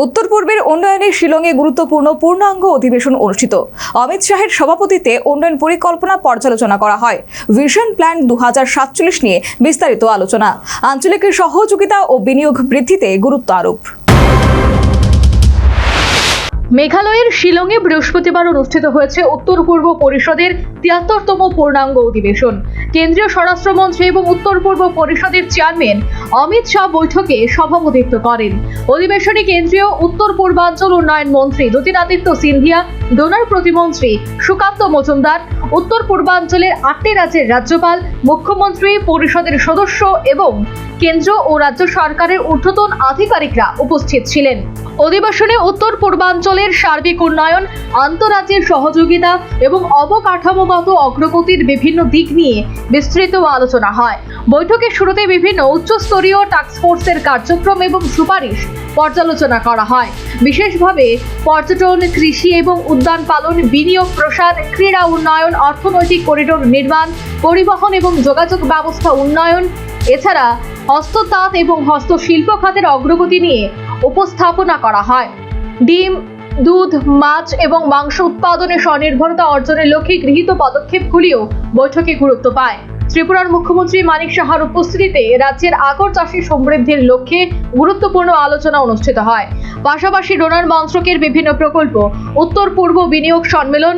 উত্তর পূর্বের উন্নয়নে শিলংয়ে গুরুত্বপূর্ণ পূর্ণাঙ্গ অধিবেশন অনুষ্ঠিত। অমিত শাহের সভাপতিত্বে উন্নয়ন পরিকল্পনা পর্যালোচনা করা হয়। ভিশন প্ল্যান 2047 নিয়ে বিস্তারিত আলোচনা, আঞ্চলিক সহযোগিতা ও বিনিয়োগ বৃদ্ধিতে গুরুত্ব আরোপ। মেঘালয়ের শিলংয়ে বৃহস্পতিবার অনুষ্ঠিত হয়েছে উত্তর পূর্ব পরিষদের 73তম পূর্ণাঙ্গ অধিবেশন। কেন্দ্রীয় স্বরাষ্ট্রমন্ত্রী এবং উত্তর পূর্ব পরিষদের চেয়ারম্যান অমিত শাহ বৈঠকে সভাপতিত্ব করেন। অধিবেশনে কেন্দ্রীয় উত্তর পূর্বাঞ্চল উন্নয়ন মন্ত্রী জ্যোতিরাদিত্য সিন্ধিয়া, ডোনার প্রতিমন্ত্রী সুকান্ত মজুমদার, উত্তর পূর্বাঞ্চলের 8টি রাজ্যের রাজ্যপাল, মুখ্যমন্ত্রী, পরিষদের সদস্য এবং কেন্দ্র ও রাজ্য সরকারের ঊর্ধ্বতন আধিকারিকরা উপস্থিত ছিলেন। অধিবেশনে উত্তর পূর্বাঞ্চলের সার্বিক উন্নয়ন, আন্তঃরাজ্যের সহযোগিতা এবং অবকাঠামোগত অগ্রগতির বিভিন্ন দিক নিয়ে বিস্তৃত আলোচনা হয়। বৈঠকের শুরুতে বিভিন্ন উচ্চস্তরীয় টাস্কফোর্সের কার্যক্রম এবং সুপারিশ পর্যালোচনা করা হয়। বিশেষভাবে পর্যটন, কৃষি এবং উদ্যান পালন, বিনিয়োগ প্রসার, ক্রীড়া উন্নয়ন, অর্থনৈতিক করিডোর নির্মাণ, পরিবহন এবং যোগাযোগ ব্যবস্থা উন্নয়ন, এছাড়া হস্ততাঁত এবং হস্তশিল্প খাতের অগ্রগতি নিয়ে উপস্থাপনা করা হয়। ডিম, দুধ, মাছ এবং মাংস উৎপাদনে স্বনির্ভরতা অর্জনের লক্ষ্যে গৃহীত পদক্ষেপগুলিও বৈঠকে গুরুত্ব পায়। ত্রিপুরার মুখ্যমন্ত্রী মানিক সাহার উপস্থিতিতে রাজ্যের আগর চাষী সমৃদ্ধির লক্ষ্যে গুরুত্বপূর্ণ আলোচনা অনুষ্ঠিত হয়। পাশাপাশি ডোনার মন্ত্রকের বিভিন্ন প্রকল্প, উত্তর পূর্ব বিনিয়োগ সম্মেলন,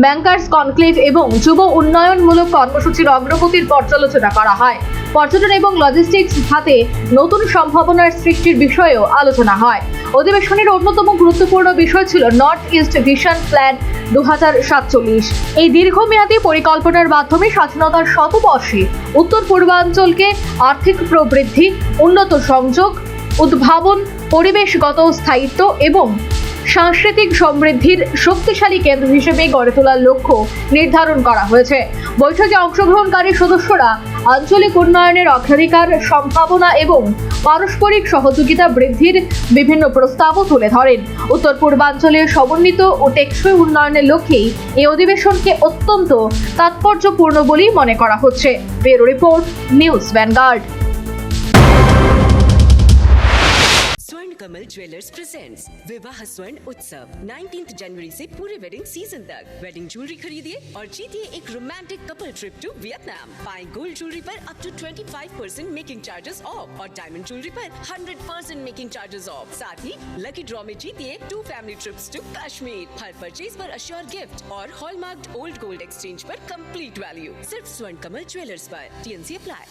ব্যাংকার্স কনক্লেভ এবং যুব উন্নয়নমূলক কর্মসূচির অগ্রগতির পর্যালোচনা করা হয়। পর্যটন এবং লজিস্টিক্স খাতে নতুন সম্ভাবনার সৃষ্টির বিষয়েও আলোচনা হয়। অধিবেশনের অন্যতম গুরুত্বপূর্ণ বিষয় ছিল নর্থ ইস্ট ভিশন প্ল্যান 2047। এই দীর্ঘমেয়াদী পরিকল্পনার মাধ্যমে স্বাধীনতার শতবর্ষে উত্তর পূর্বাঞ্চলকে আর্থিক প্রবৃদ্ধি, উন্নত সংযোগ, উদ্ভাবন, পরিবেশগত স্থায়িত্ব এবং সাংস্কৃতিক সমৃদ্ধির শক্তিশালী কেন্দ্র হিসেবে গড়ে তোলার লক্ষ্য নির্ধারণ করা হয়েছে। বৈঠকে অংশগ্রহণকারী সদস্যরা আঞ্চলিক উন্নয়নের অগ্রাধিকার, সম্ভাবনা এবং পারস্পরিক সহযোগিতা বৃদ্ধির বিভিন্ন প্রস্তাবও তুলে ধরেন। উত্তর পূর্বাঞ্চলের সমন্বিত ও টেকসই উন্নয়নের লক্ষ্যেই এই অধিবেশনকে অত্যন্ত তাৎপর্যপূর্ণ বলেই মনে করা হচ্ছে। Bureau report, news vanguard. स्वर्ण कमल ज्वेलर्स प्रेजेंट्स विवाह स्वर्ण उत्सव 19 जनवरी से पूरे वेडिंग सीजन तक। वेडिंग ज्वेलरी खरीदिए और जीतिए एक romantic couple trip to Vietnam. पाएं गोल्ड ज्वेलरी पर up to 25% making charges off और डायमंड ज्वेलरी पर 100% मेकिंग चार्जेस ऑफ। साथ ही लकी ड्रॉ में जीतिए 2 फैमिली ट्रिप्स टू कश्मीर। हर परचेज पर अश्योर गिफ्ट और हॉलमार्क्ड ओल्ड गोल्ड एक्सचेंज पर कंप्लीट वैल्यू। सिर्फ स्वर्ण कमल ज्वेलर्स पर। TNC apply.